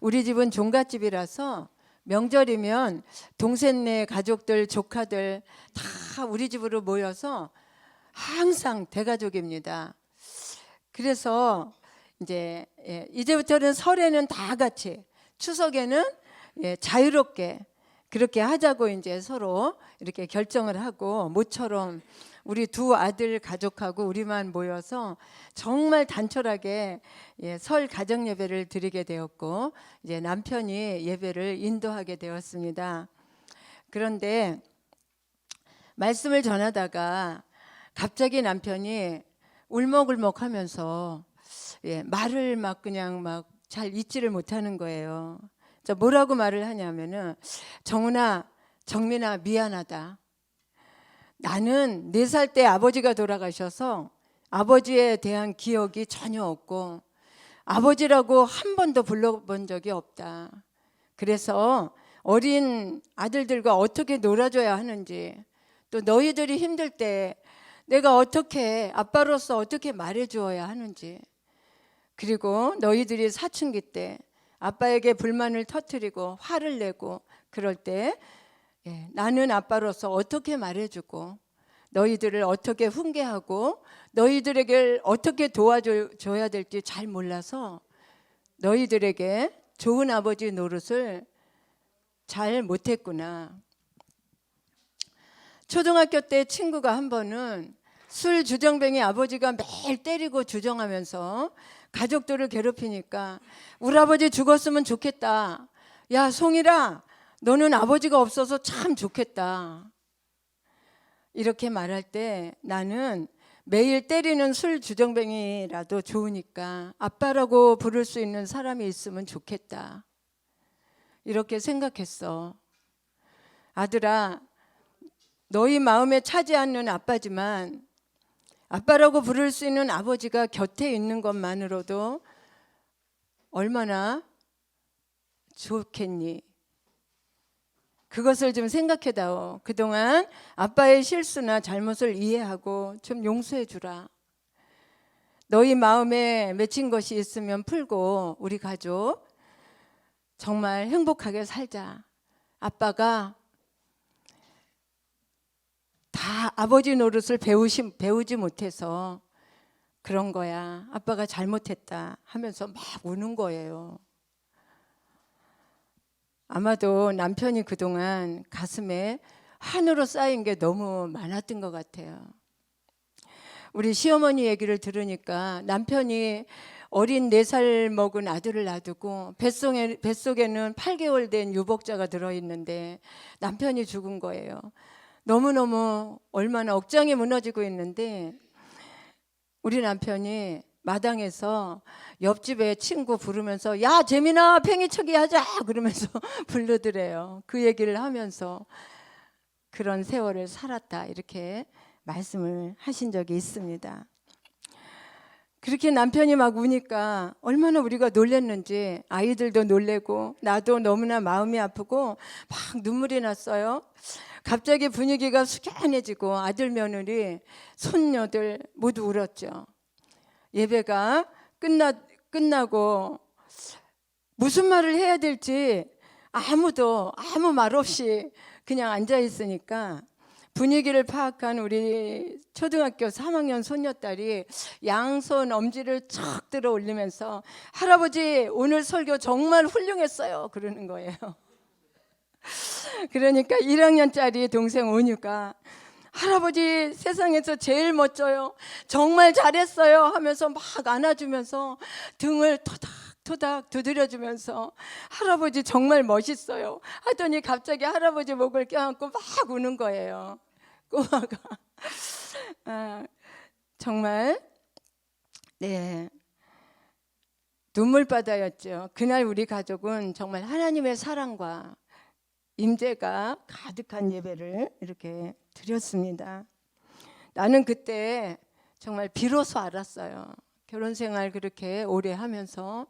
우리 집은 종갓집이라서 명절이면 동생네 가족들, 조카들 다 우리 집으로 모여서 항상 대가족입니다. 그래서 이제부터는 설에는 다 같이, 추석에는 자유롭게 그렇게 하자고 이제 서로 이렇게 결정을 하고, 모처럼 우리 두 아들 가족하고 우리만 모여서 정말 단촐하게 설 가정 예배를 드리게 되었고, 이제 남편이 예배를 인도하게 되었습니다. 그런데 말씀을 전하다가 갑자기 남편이 울먹울먹하면서 말을 막 그냥 막 잘 잊지를 못하는 거예요. 뭐라고 말을 하냐면은, 정훈아, 정민아, 미안하다. 나는 4살 때 아버지가 돌아가셔서 아버지에 대한 기억이 전혀 없고 아버지라고 한 번도 불러본 적이 없다. 그래서 어린 아들들과 어떻게 놀아줘야 하는지, 또 너희들이 힘들 때 내가 어떻게 아빠로서 어떻게 말해주어야 하는지, 그리고 너희들이 사춘기 때 아빠에게 불만을 터뜨리고 화를 내고 그럴 때 나는 아빠로서 어떻게 말해주고 너희들을 어떻게 훈계하고 너희들에게 어떻게 도와줘야 될지 잘 몰라서 너희들에게 좋은 아버지 노릇을 잘 못했구나. 초등학교 때 친구가 한 번은 술 주정뱅이 아버지가 매일 때리고 주정하면서 가족들을 괴롭히니까, 우리 아버지 죽었으면 좋겠다. 야, 송일아, 너는 아버지가 없어서 참 좋겠다. 이렇게 말할 때 나는 매일 때리는 술 주정뱅이라도 좋으니까 아빠라고 부를 수 있는 사람이 있으면 좋겠다. 이렇게 생각했어. 아들아, 너희 마음에 차지 않는 아빠지만 아빠라고 부를 수 있는 아버지가 곁에 있는 것만으로도 얼마나 좋겠니? 그것을 좀 생각해다오. 그동안 아빠의 실수나 잘못을 이해하고 좀 용서해 주라. 너희 마음에 맺힌 것이 있으면 풀고 우리 가족 정말 행복하게 살자. 아빠가 다 아버지 노릇을 배우지 못해서 그런 거야. 아빠가 잘못했다 하면서 막 우는 거예요. 아마도 남편이 그동안 가슴에 한으로 쌓인 게 너무 많았던 것 같아요. 우리 시어머니 얘기를 들으니까 남편이 어린 4살 먹은 아들을 놔두고 뱃속에는 8개월 된 유복자가 들어있는데 남편이 죽은 거예요. 너무너무 얼마나 억장이 무너지고 있는데, 우리 남편이 마당에서 옆집에 친구 부르면서 야, 재민아, 팽이쳐기 하자 그러면서 부르더래요. 그 얘기를 하면서 그런 세월을 살았다, 이렇게 말씀을 하신 적이 있습니다. 그렇게 남편이 막 우니까 얼마나 우리가 놀랬는지, 아이들도 놀래고 나도 너무나 마음이 아프고 막 눈물이 났어요. 갑자기 분위기가 숙연해지고 아들, 며느리, 손녀들 모두 울었죠. 예배가 끝나고 무슨 말을 해야 될지 아무 말 없이 그냥 앉아 있으니까, 분위기를 파악한 우리 초등학교 3학년 손녀딸이 양손 엄지를 척 들어 올리면서 할아버지, 오늘 설교 정말 훌륭했어요 그러는 거예요. 그러니까 1학년짜리 동생 온유가 할아버지 세상에서 제일 멋져요, 정말 잘했어요 하면서 막 안아주면서 등을 토닥토닥 두드려주면서 할아버지 정말 멋있어요 하더니 갑자기 할아버지 목을 껴안고 막 우는 거예요. 꼬마가 정말 눈물바다였죠. 그날 우리 가족은 정말 하나님의 사랑과 임재가 가득한 예배를 이렇게 드렸습니다. 나는 그때 정말 비로소 알았어요. 결혼 생활 그렇게 오래 하면서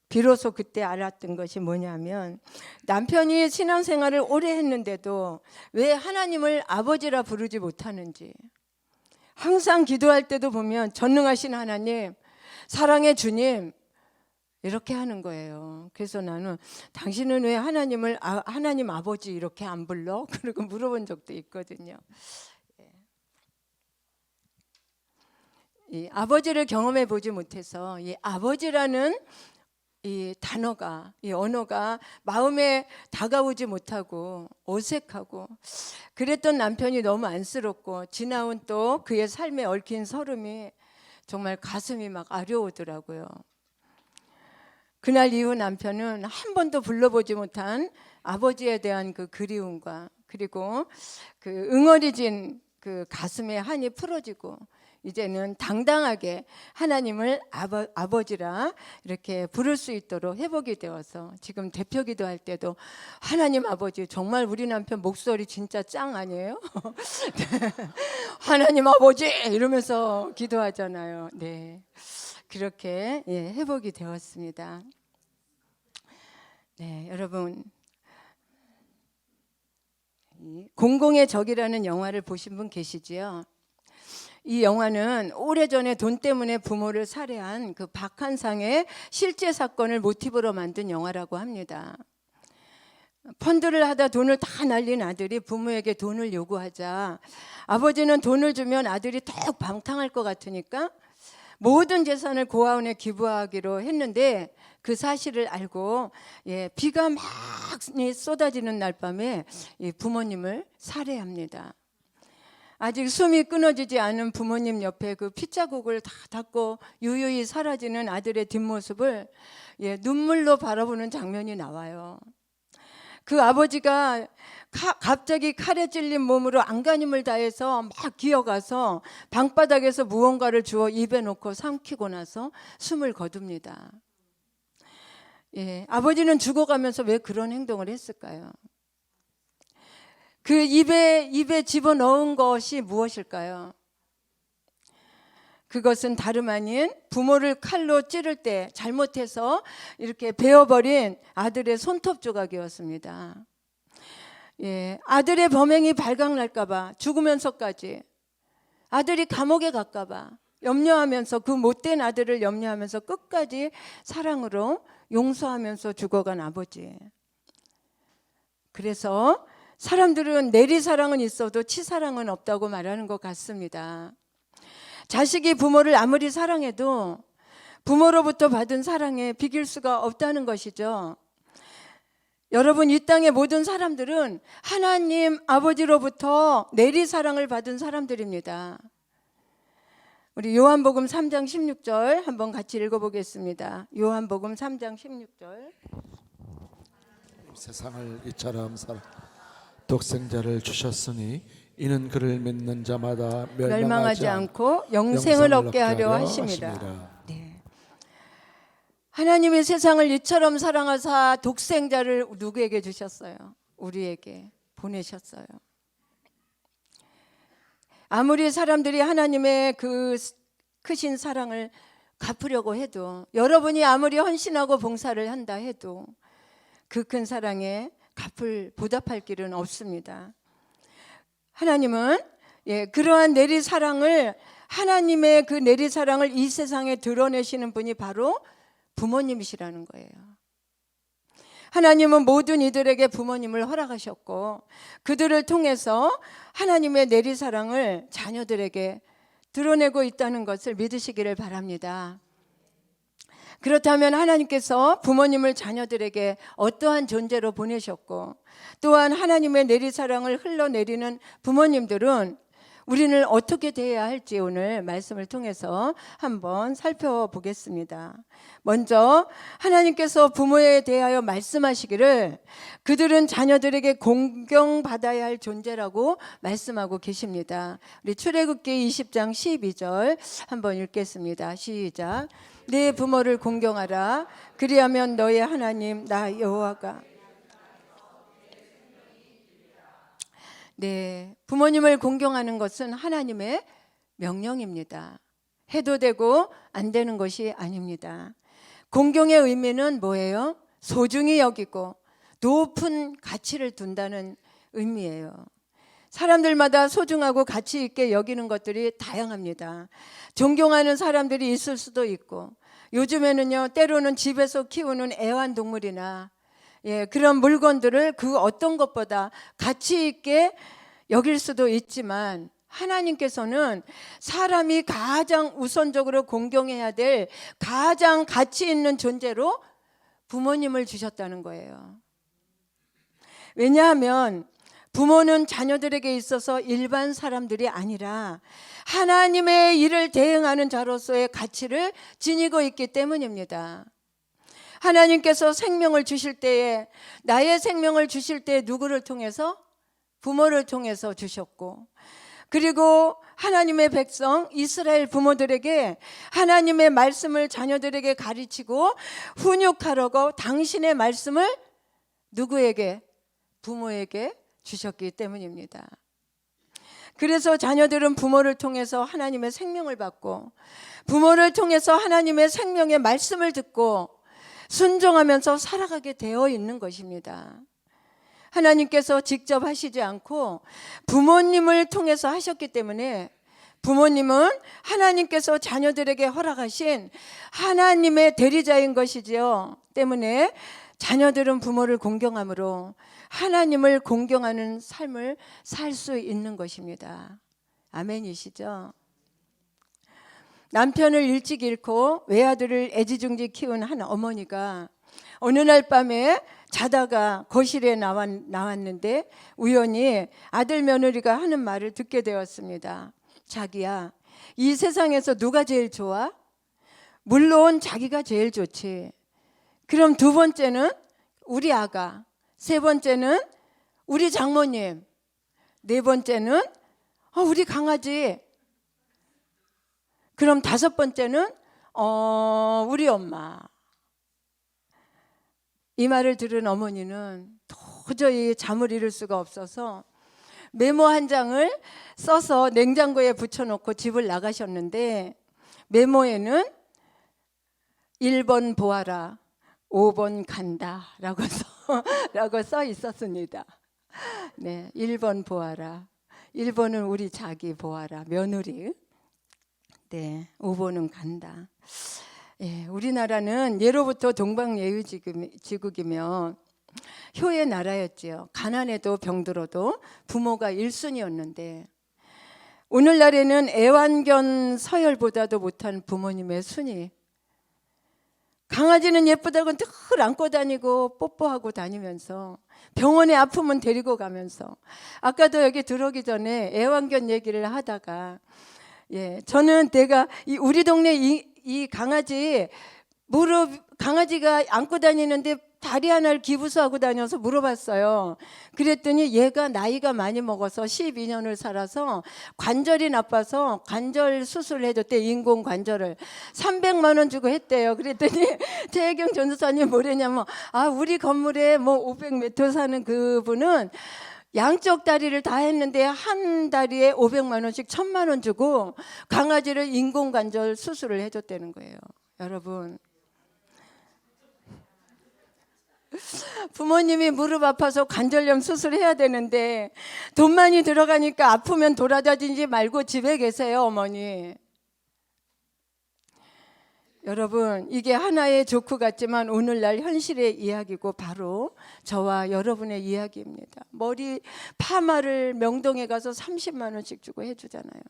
비로소 그때 알았던 것이 뭐냐면, 남편이 신앙생활을 오래 했는데도 왜 하나님을 아버지라 부르지 못하는지, 항상 기도할 때도 보면 전능하신 하나님, 사랑의 주님, 이렇게 하는 거예요. 그래서 나는 당신은 왜 하나님을 하나님 아버지 이렇게 안 불러? 그리고 물어본 적도 있거든요. 이 아버지를 경험해 보지 못해서 이 아버지라는 이 단어가, 이 언어가 마음에 다가오지 못하고 어색하고 그랬던 남편이 너무 안쓰럽고 지나온 또 그의 삶에 얽힌 서름이 정말 가슴이 막 아려오더라고요. 그날 이후 남편은 한 번도 불러보지 못한 아버지에 대한 그 그리움과 그리고 그 응어리진 그 가슴에 한이 풀어지고 이제는 당당하게 하나님을 아버지라 이렇게 부를 수 있도록 회복이 되어서 지금 대표 기도할 때도 하나님 아버지, 정말 우리 남편 목소리 진짜 짱 아니에요? 하나님 아버지 이러면서 기도하잖아요. 네, 그렇게 회복이 되었습니다. 네, 여러분, 공공의 적이라는 영화를 보신 분 계시지요? 이 영화는 오래전에 돈 때문에 부모를 살해한 그 박한상의 실제 사건을 모티브로 만든 영화라고 합니다. 펀드를 하다 돈을 다 날린 아들이 부모에게 돈을 요구하자 아버지는 돈을 주면 아들이 더욱 방탕할 것 같으니까 모든 재산을 고아원에 기부하기로 했는데 그 사실을 알고 비가 막 쏟아지는 날 밤에 부모님을 살해합니다. 아직 숨이 끊어지지 않은 부모님 옆에 그 핏자국을 다 닦고 유유히 사라지는 아들의 뒷모습을 눈물로 바라보는 장면이 나와요. 그 아버지가 갑자기 칼에 찔린 몸으로 안간힘을 다해서 막 기어가서 방바닥에서 무언가를 주워 입에 넣고 삼키고 나서 숨을 거둡니다. 아버지는 죽어가면서 왜 그런 행동을 했을까요? 그 입에 집어넣은 것이 무엇일까요? 그것은 다름 아닌 부모를 칼로 찌를 때 잘못해서 이렇게 베어버린 아들의 손톱 조각이었습니다. 아들의 범행이 발각날까봐 죽으면서까지 아들이 감옥에 갈까봐 염려하면서 그 못된 아들을 염려하면서 끝까지 사랑으로 용서하면서 죽어간 아버지. 그래서 사람들은 내리사랑은 있어도 치사랑은 없다고 말하는 것 같습니다. 자식이 부모를 아무리 사랑해도 부모로부터 받은 사랑에 비길 수가 없다는 것이죠. 여러분, 이 땅의 모든 사람들은 하나님 아버지로부터 내리사랑을 받은 사람들입니다. 우리 요한복음 3장 16절 한번 같이 읽어보겠습니다. 요한복음 3장 16절. 세상을 이처럼 독생자를 주셨으니 이는 그를 믿는 자마다 멸망하지 않고 영생을 얻게 하려 하심이라. 네. 하나님이 세상을 이처럼 사랑하사 독생자를 누구에게 주셨어요? 우리에게 보내셨어요. 아무리 사람들이 하나님의 그 크신 사랑을 갚으려고 해도, 여러분이 아무리 헌신하고 봉사를 한다 해도 그 큰 사랑에 보답할 길은 없습니다. 하나님은 그러한 내리사랑을, 하나님의 그 내리사랑을 이 세상에 드러내시는 분이 바로 부모님이시라는 거예요. 하나님은 모든 이들에게 부모님을 허락하셨고 그들을 통해서 하나님의 내리사랑을 자녀들에게 드러내고 있다는 것을 믿으시기를 바랍니다. 그렇다면 하나님께서 부모님을 자녀들에게 어떠한 존재로 보내셨고 또한 하나님의 내리사랑을 흘러내리는 부모님들은 우리는 어떻게 대해야 할지 오늘 말씀을 통해서 한번 살펴보겠습니다. 먼저 하나님께서 부모에 대하여 말씀하시기를 그들은 자녀들에게 공경받아야 할 존재라고 말씀하고 계십니다. 우리 출애굽기 20장 12절 한번 읽겠습니다. 시작. 네 부모를 공경하라. 그리하면 너의 하나님 나 여호와가. 네, 부모님을 공경하는 것은 하나님의 명령입니다. 해도 되고 안 되는 것이 아닙니다. 공경의 의미는 뭐예요? 소중히 여기고 높은 가치를 둔다는 의미예요. 사람들마다 소중하고 가치 있게 여기는 것들이 다양합니다. 존경하는 사람들이 있을 수도 있고 요즘에는요, 때로는 집에서 키우는 애완동물이나 그런 물건들을 그 어떤 것보다 가치 있게 여길 수도 있지만, 하나님께서는 사람이 가장 우선적으로 공경해야 될 가장 가치 있는 존재로 부모님을 주셨다는 거예요. 왜냐하면 부모는 자녀들에게 있어서 일반 사람들이 아니라 하나님의 일을 대행하는 자로서의 가치를 지니고 있기 때문입니다. 하나님께서 생명을 주실 때에, 나의 생명을 주실 때 누구를 통해서? 부모를 통해서 주셨고, 그리고 하나님의 백성 이스라엘 부모들에게 하나님의 말씀을 자녀들에게 가르치고 훈육하라고 당신의 말씀을 누구에게? 부모에게 주셨기 때문입니다. 그래서 자녀들은 부모를 통해서 하나님의 생명을 받고, 부모를 통해서 하나님의 생명의 말씀을 듣고 순종하면서 살아가게 되어 있는 것입니다. 하나님께서 직접 하시지 않고 부모님을 통해서 하셨기 때문에, 부모님은 하나님께서 자녀들에게 허락하신 하나님의 대리자인 것이지요. 때문에 자녀들은 부모를 공경함으로 하나님을 공경하는 삶을 살 수 있는 것입니다. 아멘이시죠? 남편을 일찍 잃고 외아들을 애지중지 키운 한 어머니가 어느 날 밤에 자다가 거실에 나왔는데 우연히 아들 며느리가 하는 말을 듣게 되었습니다. 자기야, 이 세상에서 누가 제일 좋아? 물론 자기가 제일 좋지. 그럼 두 번째는 우리 아가, 세 번째는 우리 장모님, 네 번째는 우리 강아지, 그럼 다섯 번째는 우리 엄마. 이 말을 들은 어머니는 도저히 잠을 이룰 수가 없어서 메모 한 장을 써서 냉장고에 붙여놓고 집을 나가셨는데, 메모에는 1번 보아라, 5번 간다 라고 써 있었습니다. 네, 1번 보아라, 1번은 우리 자기 보아라, 며느리. 네, 5번은 간다. 우리나라는 예로부터 동방예의지국이며 효의 나라였지요. 가난해도 병들어도 부모가 1순위였는데, 오늘날에는 애완견 서열보다도 못한 부모님의 순위. 강아지는 예쁘다고 늘 안고 다니고 뽀뽀하고 다니면서, 병원에 아프면 데리고 가면서, 아까도 여기 들어오기 전에 애완견 얘기를 하다가, 저는 우리 동네 이 강아지 강아지가 안고 다니는데 다리 하나를 기부수하고 다녀서 물어봤어요. 그랬더니 얘가 나이가 많이 먹어서 12년을 살아서 관절이 나빠서 관절 수술을 해줬대. 인공 관절을 300만 원 주고 했대요. 그랬더니 최혜경 전도사님 뭐랬냐면, 우리 건물에 500m 사는 그분은 양쪽 다리를 다 했는데 한 다리에 500만 원씩 1000만 원 주고 강아지를 인공관절 수술을 해줬다는 거예요. 여러분, 부모님이 무릎 아파서 관절염 수술해야 되는데 돈 많이 들어가니까 아프면 돌아다니지 말고 집에 계세요, 어머니. 여러분, 이게 하나의 조크 같지만 오늘날 현실의 이야기고 바로 저와 여러분의 이야기입니다. 머리 파마를 명동에 가서 30만 원씩 주고 해주잖아요.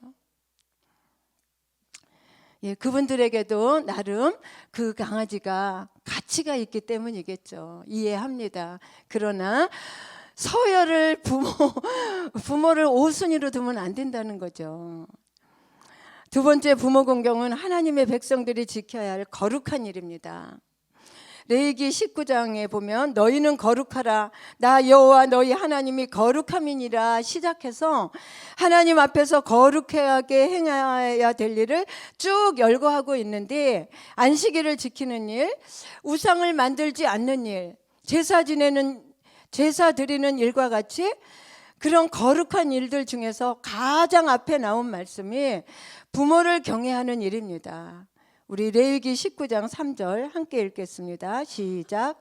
그분들에게도 나름 그 강아지가 가치가 있기 때문이겠죠. 이해합니다. 그러나 서열을 부모를 5순위로 두면 안 된다는 거죠. 두 번째, 부모 공경은 하나님의 백성들이 지켜야 할 거룩한 일입니다. 레위기 19장에 보면 너희는 거룩하라, 나 여호와 너희 하나님이 거룩함이니라 시작해서 하나님 앞에서 거룩하게 행해야 될 일을 쭉 열거하고 있는데, 안식일을 지키는 일, 우상을 만들지 않는 일, 제사 드리는 일과 같이 그런 거룩한 일들 중에서 가장 앞에 나온 말씀이 부모를 경외하는 일입니다. 우리 레위기 19장 3절 함께 읽겠습니다. 시작.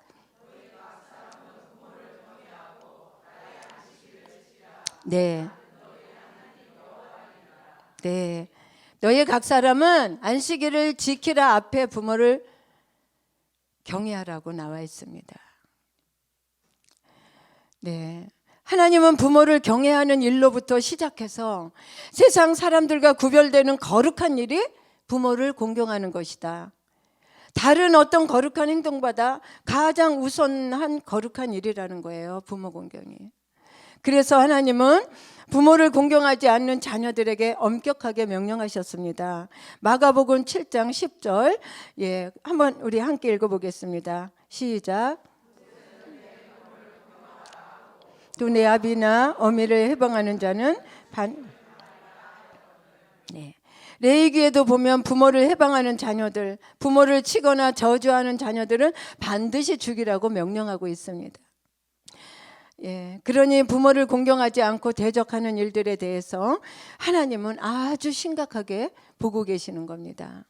네. 너희 각 사람은 안식일을 지키라 앞에 부모를 경외하라고 나와 있습니다. 네. 하나님은 부모를 경외하는 일로부터 시작해서 세상 사람들과 구별되는 거룩한 일이 부모를 공경하는 것이다. 다른 어떤 거룩한 행동보다 가장 우선한 거룩한 일이라는 거예요, 부모 공경이. 그래서 하나님은 부모를 공경하지 않는 자녀들에게 엄격하게 명령하셨습니다. 마가복음 7장 10절, 예, 한번 우리 함께 읽어보겠습니다. 시작. 또 내 아비나 어미를 해방하는 자는 네. 레위기에도 보면 부모를 해방하는 자녀들, 부모를 치거나 저주하는 자녀들은 반드시 죽이라고 명령하고 있습니다. 예, 그러니 부모를 공경하지 않고 대적하는 일들에 대해서 하나님은 아주 심각하게 보고 계시는 겁니다.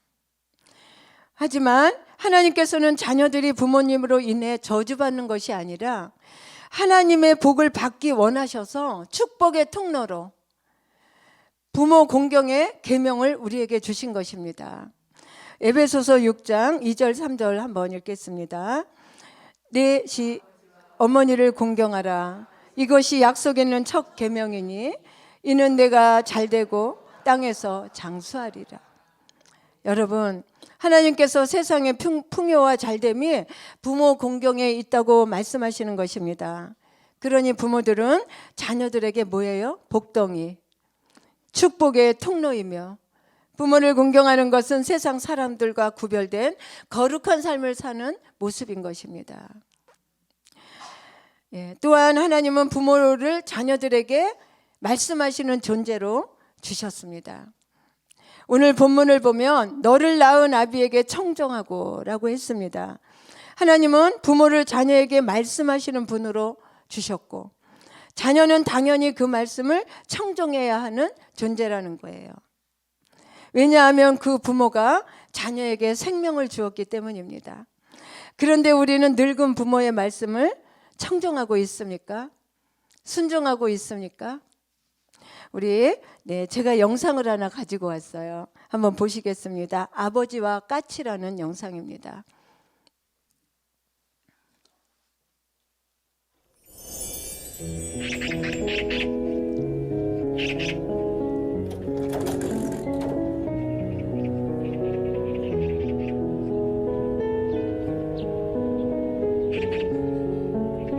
하지만 하나님께서는 자녀들이 부모님으로 인해 저주받는 것이 아니라 하나님의 복을 받기 원하셔서 축복의 통로로 부모 공경의 계명을 우리에게 주신 것입니다. 에베소서 6장 2절 3절 한번 읽겠습니다. 내 어머니를 공경하라. 이것이 약속 있는 첫 계명이니 이는 내가 잘되고 땅에서 장수하리라. 여러분, 하나님께서 세상의 풍요와 잘됨이 부모 공경에 있다고 말씀하시는 것입니다. 그러니 부모들은 자녀들에게 뭐예요? 복덩이, 축복의 통로이며 부모를 공경하는 것은 세상 사람들과 구별된 거룩한 삶을 사는 모습인 것입니다. 예, 또한 하나님은 부모를 자녀들에게 말씀하시는 존재로 주셨습니다. 오늘 본문을 보면 너를 낳은 아비에게 청정하고 라고 했습니다. 하나님은 부모를 자녀에게 말씀하시는 분으로 주셨고 자녀는 당연히 그 말씀을 청정해야 하는 존재라는 거예요. 왜냐하면 그 부모가 자녀에게 생명을 주었기 때문입니다. 그런데 우리는 늙은 부모의 말씀을 청정하고 있습니까? 순종하고 있습니까? 제가 영상을 하나 가지고 왔어요. 한번 보시겠습니다. 아버지와 까치라는 영상입니다.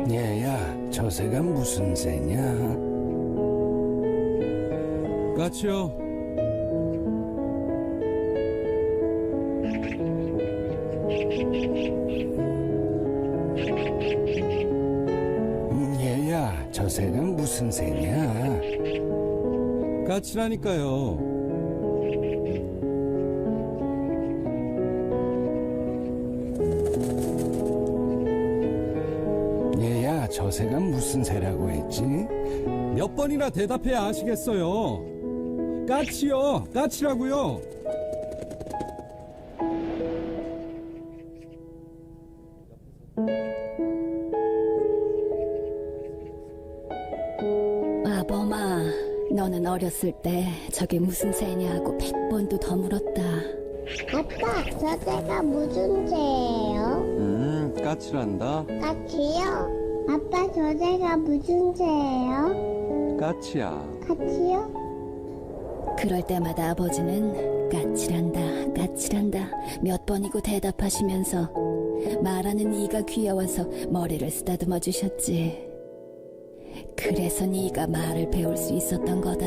얘야, 저 새가 무슨 새냐? 까치요. 얘야, 저 새가 무슨 새냐? 까치라니까요. 얘야, 저 새가 무슨 새라고 했지? 몇 번이나 대답해야 아시겠어요. 까치요. 까치라고요. 아범아, 너는 어렸을 때 저게 무슨 새냐고 100번도 더 물었다. 아빠, 저 새가 무슨 새예요? 까치란다. 까치요? 아빠, 저 새가 무슨 새예요? 까치야. 까치요? 그럴 때마다 아버지는 까칠한다, 까칠한다 몇 번이고 대답하시면서 말하는 이가 귀여워서 머리를 쓰다듬어 주셨지. 그래서 네가 말을 배울 수 있었던 거다.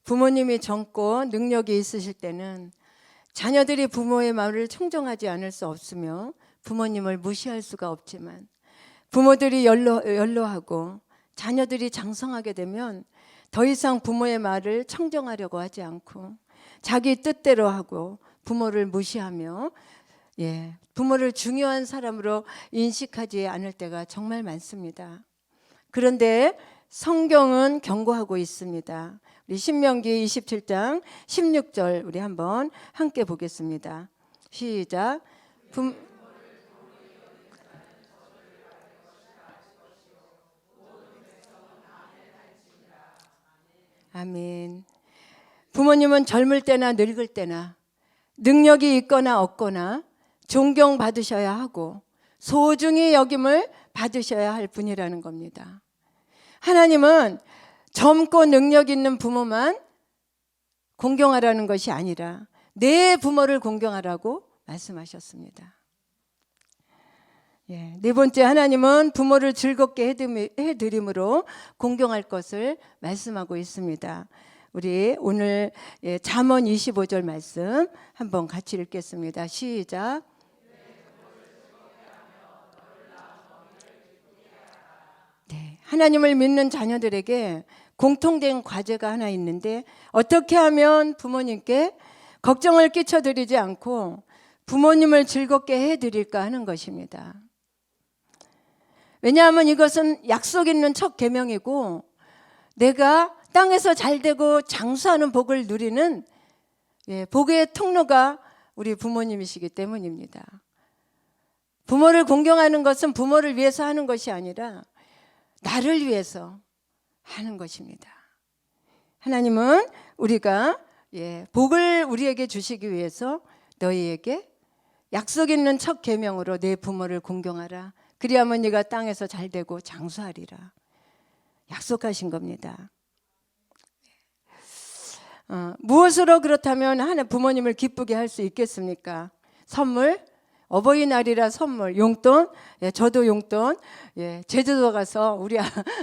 부모님이 젊고 능력이 있으실 때는 자녀들이 부모의 말을 청정하지 않을 수 없으며 부모님을 무시할 수가 없지만 부모들이 연로하고 자녀들이 장성하게 되면 더 이상 부모의 말을 청정하려고 하지 않고 자기 뜻대로 하고 부모를 무시하며 부모를 중요한 사람으로 인식하지 않을 때가 정말 많습니다. 그런데 성경은 경고하고 있습니다. 우리 신명기 27장 16절 우리 한번 함께 보겠습니다. 시작. 아멘. 부모님은 젊을 때나 늙을 때나 능력이 있거나 없거나 존경받으셔야 하고 소중히 여김을 받으셔야 할 분이라는 겁니다. 하나님은 젊고 능력 있는 부모만 공경하라는 것이 아니라 내 부모를 공경하라고 말씀하셨습니다. 네 번째, 하나님은 부모를 즐겁게 해드림으로 공경할 것을 말씀하고 있습니다. 우리 오늘 잠언 25절 말씀 한번 같이 읽겠습니다. 시작. 네, 하나님을 믿는 자녀들에게 공통된 과제가 하나 있는데 어떻게 하면 부모님께 걱정을 끼쳐드리지 않고 부모님을 즐겁게 해드릴까 하는 것입니다. 왜냐하면 이것은 약속 있는 첫 계명이고 내가 땅에서 잘되고 장수하는 복을 누리는 복의 통로가 우리 부모님이시기 때문입니다. 부모를 공경하는 것은 부모를 위해서 하는 것이 아니라 나를 위해서 하는 것입니다. 하나님은 우리가 복을 우리에게 주시기 위해서 너희에게 약속 있는 첫 계명으로 내 부모를 공경하라. 그리하면 네가 땅에서 잘되고 장수하리라. 약속하신 겁니다. 무엇으로 그렇다면 하나 부모님을 기쁘게 할 수 있겠습니까? 선물, 어버이날이라 선물, 용돈. 저도 용돈. 제주도 가서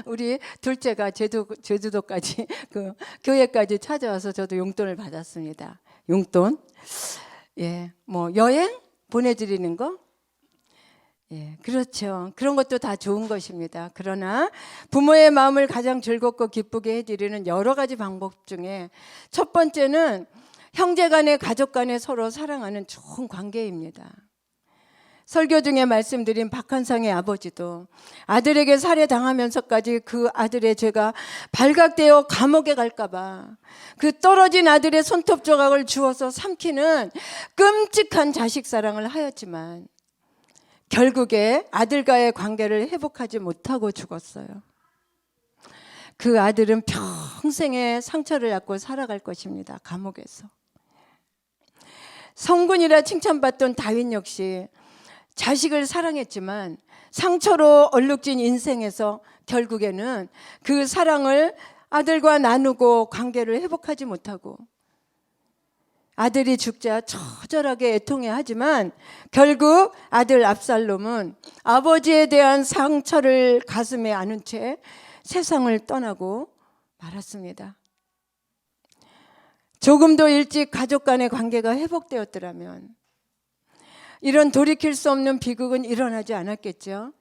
우리 둘째가 제주도까지 그 교회까지 찾아와서 저도 용돈을 받았습니다. 용돈. 뭐 여행 보내드리는 거. 그렇죠. 그런 것도 다 좋은 것입니다. 그러나 부모의 마음을 가장 즐겁고 기쁘게 해드리는 여러 가지 방법 중에 첫 번째는 형제 간에 가족 간에 서로 사랑하는 좋은 관계입니다. 설교 중에 말씀드린 박한상의 아버지도 아들에게 살해당하면서까지 그 아들의 죄가 발각되어 감옥에 갈까봐 그 떨어진 아들의 손톱 조각을 주워서 삼키는 끔찍한 자식 사랑을 하였지만 결국에 아들과의 관계를 회복하지 못하고 죽었어요. 그 아들은 평생의 상처를 안고 살아갈 것입니다. 감옥에서. 성군이라 칭찬받던 다윗 역시 자식을 사랑했지만 상처로 얼룩진 인생에서 결국에는 그 사랑을 아들과 나누고 관계를 회복하지 못하고 아들이 죽자 처절하게 애통해하지만 결국 아들 압살롬은 아버지에 대한 상처를 가슴에 안은 채 세상을 떠나고 말았습니다. 조금도 일찍 가족 간의 관계가 회복되었더라면 이런 돌이킬 수 없는 비극은 일어나지 않았겠죠.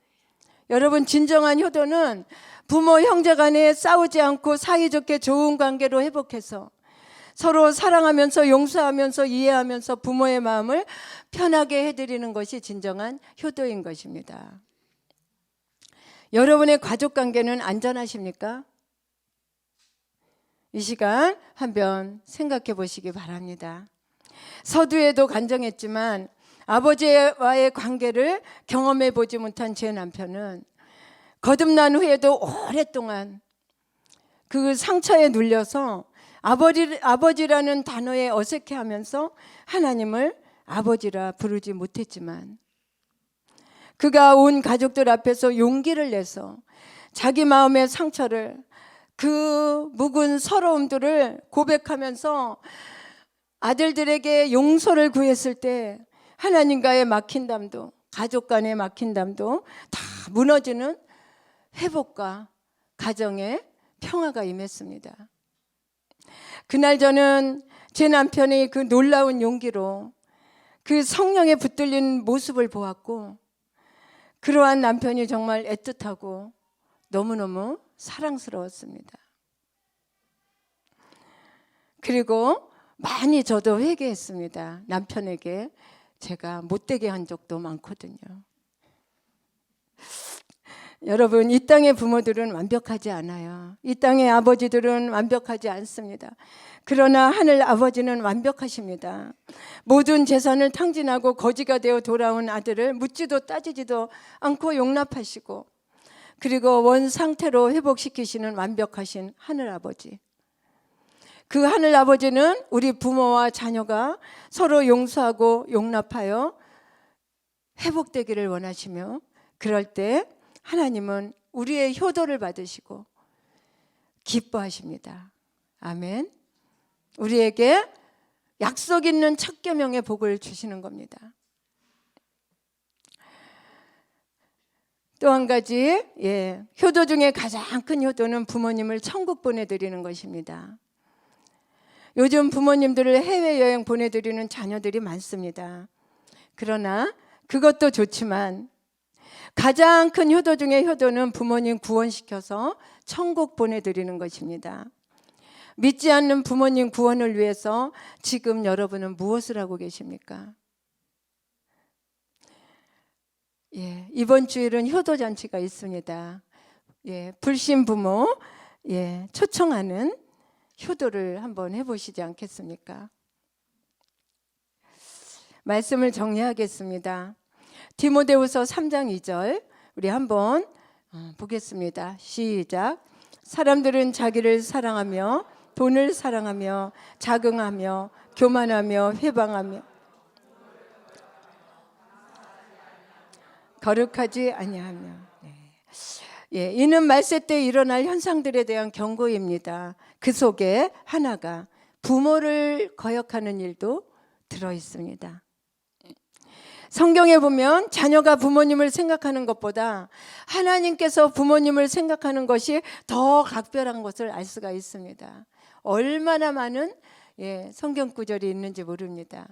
여러분, 진정한 효도는 부모 형제 간에 싸우지 않고 사이좋게 좋은 관계로 회복해서 서로 사랑하면서 용서하면서 이해하면서 부모의 마음을 편하게 해드리는 것이 진정한 효도인 것입니다. 여러분의 가족 관계는 안전하십니까? 이 시간 한번 생각해 보시기 바랍니다. 서두에도 간증했지만 아버지와의 관계를 경험해 보지 못한 제 남편은 거듭난 후에도 오랫동안 그 상처에 눌려서 아버지라는 단어에 어색해하면서 하나님을 아버지라 부르지 못했지만 그가 온 가족들 앞에서 용기를 내서 자기 마음의 상처를 그 묵은 서러움들을 고백하면서 아들들에게 용서를 구했을 때 하나님과의 막힌담도 가족 간의 막힌담도 다 무너지는 회복과 가정의 평화가 임했습니다. 그날 저는 제 남편의 그 놀라운 용기로 그 성령에 붙들린 모습을 보았고 그러한 남편이 정말 애틋하고 너무너무 사랑스러웠습니다. 그리고 많이 저도 회개했습니다. 남편에게 제가 못되게 한 적도 많거든요. 여러분, 이 땅의 부모들은 완벽하지 않아요. 이 땅의 아버지들은 완벽하지 않습니다. 그러나 하늘 아버지는 완벽하십니다. 모든 재산을 탕진하고 거지가 되어 돌아온 아들을 묻지도 따지지도 않고 용납하시고, 그리고 원 상태로 회복시키시는 완벽하신 하늘 아버지. 그 하늘 아버지는 우리 부모와 자녀가 서로 용서하고 용납하여 회복되기를 원하시며, 그럴 때 하나님은 우리의 효도를 받으시고 기뻐하십니다. 아멘. 우리에게 약속 있는 첫 계명의 복을 주시는 겁니다. 또 한 가지, 효도 중에 가장 큰 효도는 부모님을 천국 보내드리는 것입니다. 요즘 부모님들을 해외여행 보내드리는 자녀들이 많습니다. 그러나 그것도 좋지만 가장 큰 효도 중에 효도는 부모님 구원시켜서 천국 보내드리는 것입니다. 믿지 않는 부모님 구원을 위해서 지금 여러분은 무엇을 하고 계십니까? 이번 주일은 효도잔치가 있습니다. 불신 부모 초청하는 효도를 한번 해보시지 않겠습니까? 말씀을 정리하겠습니다. 디모데후서 3장 2절 우리 한번 보겠습니다. 시작. 사람들은 자기를 사랑하며 돈을 사랑하며 자긍하며 교만하며 회방하며 거룩하지 아니하며. 이는 말세 때 일어날 현상들에 대한 경고입니다. 그 속에 하나가 부모를 거역하는 일도 들어 있습니다. 성경에 보면 자녀가 부모님을 생각하는 것보다 하나님께서 부모님을 생각하는 것이 더 각별한 것을 알 수가 있습니다. 얼마나 많은 성경 구절이 있는지 모릅니다.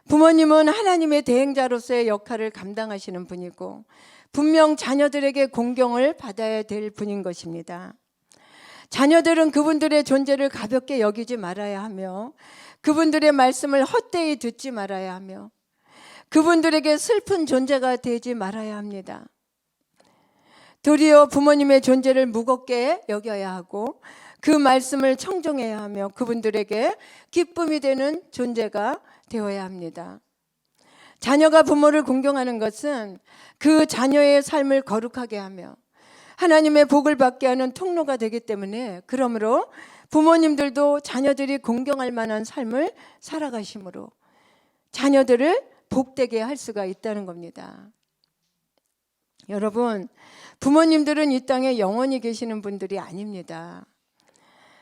부모님은 하나님의 대행자로서의 역할을 감당하시는 분이고 분명 자녀들에게 공경을 받아야 될 분인 것입니다. 자녀들은 그분들의 존재를 가볍게 여기지 말아야 하며 그분들의 말씀을 헛되이 듣지 말아야 하며 그분들에게 슬픈 존재가 되지 말아야 합니다. 도리어 부모님의 존재를 무겁게 여겨야 하고 그 말씀을 청종해야 하며 그분들에게 기쁨이 되는 존재가 되어야 합니다. 자녀가 부모를 공경하는 것은 그 자녀의 삶을 거룩하게 하며 하나님의 복을 받게 하는 통로가 되기 때문에, 그러므로 부모님들도 자녀들이 공경할 만한 삶을 살아가심으로 자녀들을 복되게 할 수가 있다는 겁니다. 여러분, 부모님들은 이 땅에 영원히 계시는 분들이 아닙니다.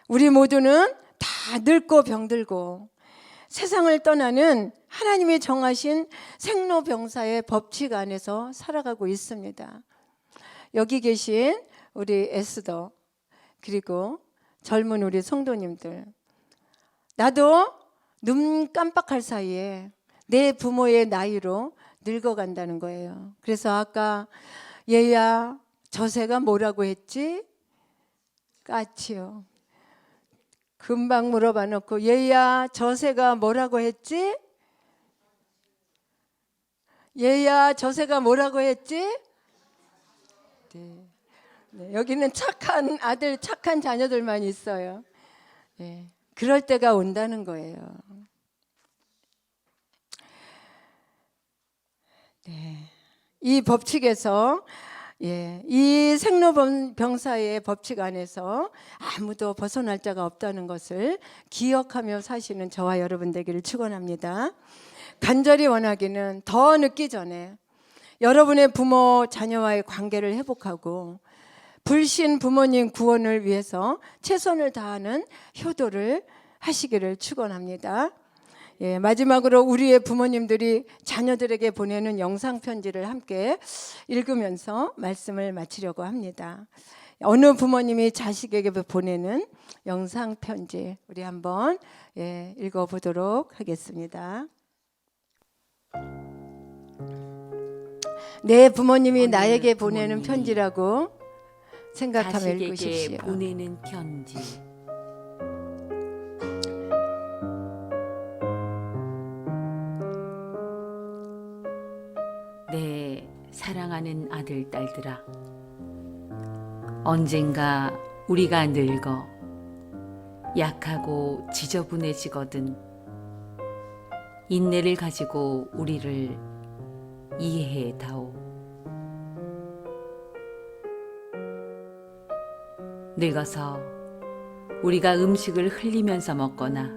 우리 모두는 다 늙고 병들고 세상을 떠나는 하나님이 정하신 생로병사의 법칙 안에서 살아가고 있습니다. 여기 계신 우리 에스더 그리고 젊은 우리 성도님들, 나도 눈 깜빡할 사이에 내 부모의 나이로 늙어간다는 거예요. 그래서 아까 얘야 저새가 뭐라고 했지? 까치요. 금방 물어봐 놓고 얘야 저새가 뭐라고 했지? 얘야 저새가 뭐라고 했지? 네, 여기는 착한 아들, 착한 자녀들만 있어요. 그럴 때가 온다는 거예요. 이 법칙에서 이 생로병사의 법칙 안에서 아무도 벗어날 자가 없다는 것을 기억하며 사시는 저와 여러분 되기를 축원합니다. 간절히 원하기는 더 늦기 전에 여러분의 부모 자녀와의 관계를 회복하고 불신 부모님 구원을 위해서 최선을 다하는 효도를 하시기를 축원합니다. 마지막으로 우리의 부모님들이 자녀들에게 보내는 영상 편지를 함께 읽으면서 말씀을 마치려고 합니다. 어느 부모님이 자식에게 보내는 영상 편지 우리 한번 읽어보도록 하겠습니다. 내 부모님이 나에게 보내는 편지라고 생각하며 읽으십시오. 자식에게 보내는 편지. 내 사랑하는 아들, 딸들아. 언젠가 우리가 늙어 약하고 지저분해지거든 인내를 가지고 우리를 이해해 다오. 늙어서 우리가 음식을 흘리면서 먹거나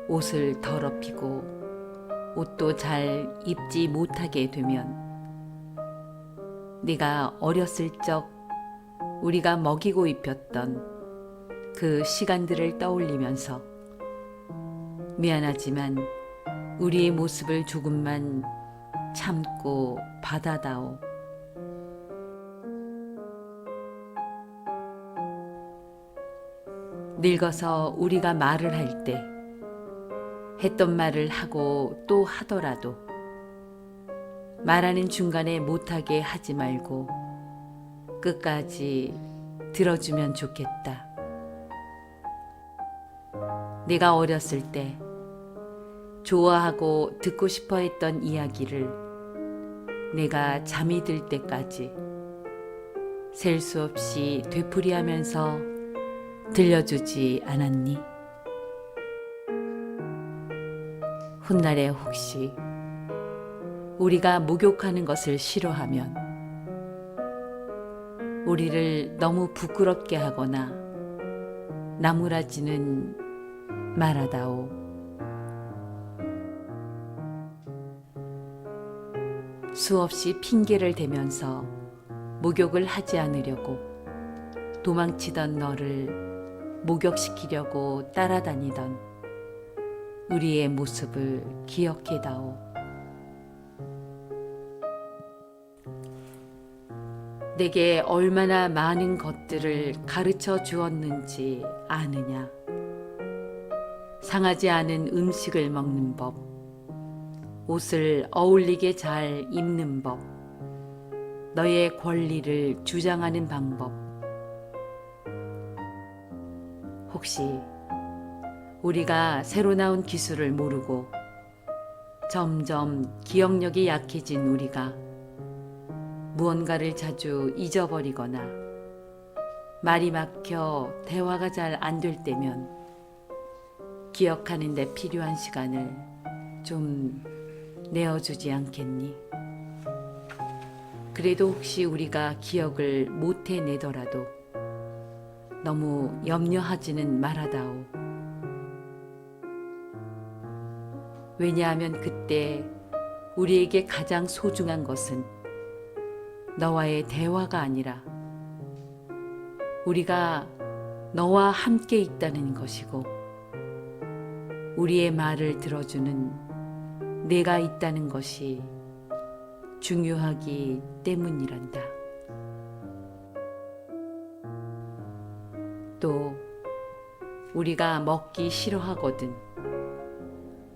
옷을 더럽히고 옷도 잘 입지 못하게 되면 네가 어렸을 적 우리가 먹이고 입혔던 그 시간들을 떠올리면서 미안하지만 우리의 모습을 조금만 참고 받아다오. 늙어서 우리가 말을 할 때 했던 말을 하고 또 하더라도 말하는 중간에 못하게 하지 말고 끝까지 들어주면 좋겠다. 내가 어렸을 때 좋아하고 듣고 싶어 했던 이야기를 내가 잠이 들 때까지 셀 수 없이 되풀이하면서 들려주지 않았니? 훗날에 혹시 우리가 목욕하는 것을 싫어하면 우리를 너무 부끄럽게 하거나 나무라지는 말하다오. 수없이 핑계를 대면서 목욕을 하지 않으려고 도망치던 너를 목욕시키려고 따라다니던 우리의 모습을 기억해다오. 내게 얼마나 많은 것들을 가르쳐 주었는지 아느냐? 상하지 않은 음식을 먹는 법, 옷을 어울리게 잘 입는 법, 너의 권리를 주장하는 방법. 혹시 우리가 새로 나온 기술을 모르고 점점 기억력이 약해진 우리가 무언가를 자주 잊어버리거나 말이 막혀 대화가 잘 안 될 때면 기억하는 데 필요한 시간을 좀 내어주지 않겠니? 그래도 혹시 우리가 기억을 못 해내더라도 너무 염려하지는 말아다오. 왜냐하면 그때 우리에게 가장 소중한 것은 너와의 대화가 아니라 우리가 너와 함께 있다는 것이고 우리의 말을 들어주는 내가 있다는 것이 중요하기 때문이란다. 또 우리가 먹기 싫어하거든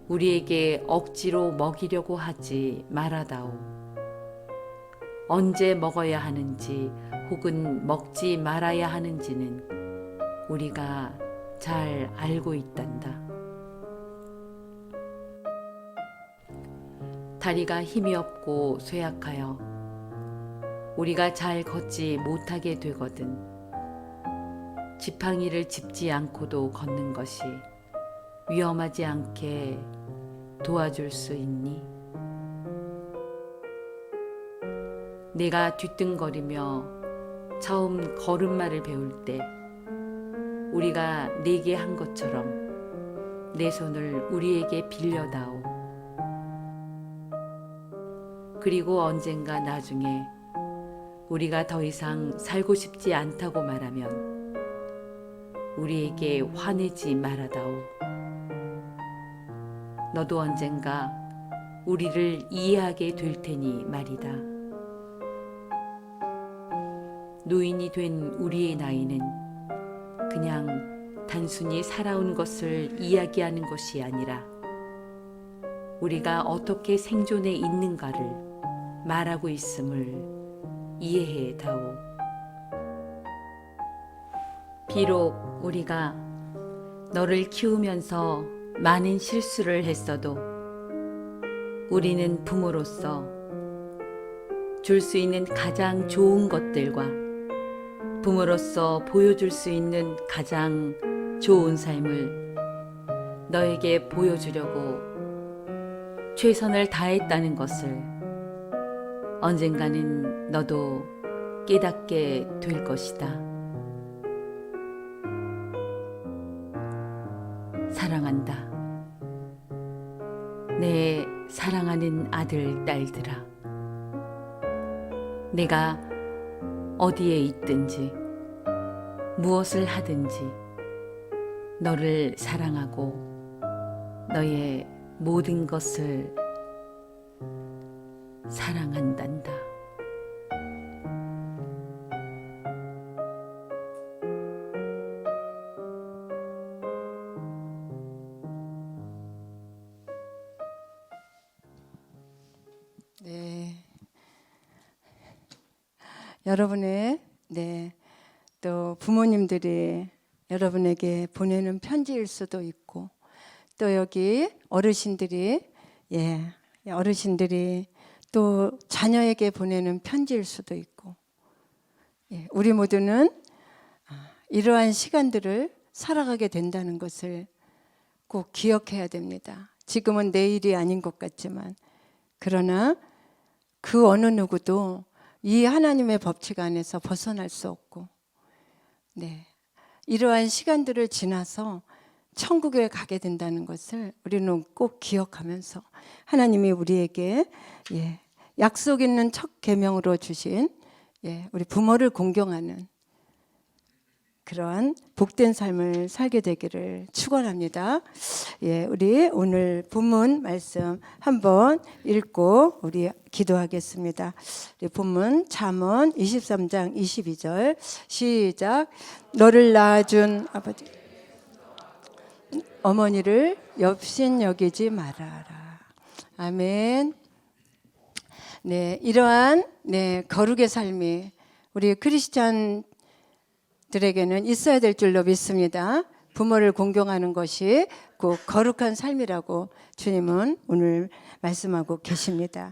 우리에게 억지로 먹이려고 하지 말아다오. 언제 먹어야 하는지 혹은 먹지 말아야 하는지는 우리가 잘 알고 있단다. 다리가 힘이 없고 쇠약하여 우리가 잘 걷지 못하게 되거든 지팡이를 짚지 않고도 걷는 것이 위험하지 않게 도와줄 수 있니? 내가 뒤뚱거리며 처음 걸음마를 배울 때 우리가 내게 한 것처럼 내 손을 우리에게 빌려다오. 그리고 언젠가 나중에 우리가 더 이상 살고 싶지 않다고 말하면 우리에게 화내지 말아다오. 너도 언젠가 우리를 이해하게 될 테니 말이다. 노인이 된 우리의 나이는 그냥 단순히 살아온 것을 이야기하는 것이 아니라 우리가 어떻게 생존해 있는가를 말하고 있음을 이해해 다오. 비록 우리가 너를 키우면서 많은 실수를 했어도 우리는 부모로서 줄 수 있는 가장 좋은 것들과 부모로서 보여줄 수 있는 가장 좋은 삶을 너에게 보여주려고 최선을 다했다는 것을 언젠가는 너도 깨닫게 될 것이다. 사랑한다. 내 사랑하는 아들, 딸들아. 내가 어디에 있든지 무엇을 하든지 너를 사랑하고 너의 모든 것을 사랑한단다. 네. 여러분의 또 부모님들이 여러분에게 보내는 편지일 수도 있고 또 여기 어르신들이 어르신들이 또 자녀에게 보내는 편지일 수도 있고 우리 모두는 이러한 시간들을 살아가게 된다는 것을 꼭 기억해야 됩니다. 지금은 내일이 아닌 것 같지만 그러나 그 어느 누구도 이 하나님의 법칙 안에서 벗어날 수 없고 이러한 시간들을 지나서 천국에 가게 된다는 것을 우리는 꼭 기억하면서 하나님이 우리에게 약속 있는 첫 계명으로 주신 우리 부모를 공경하는 그러한 복된 삶을 살게 되기를 축원합니다. 우리 오늘 본문 말씀 한번 읽고 우리 기도하겠습니다. 우리 본문 잠언 23장 22절 시작. 너를 낳아준 아버지 어머니를 역신 말아라. 아멘. 이러한 거룩의 삶이 우리 크리스찬 들에게는 있어야 될 줄로 믿습니다. 부모를 공경하는 것이 꼭 거룩한 삶이라고 주님은 오늘 말씀하고 계십니다.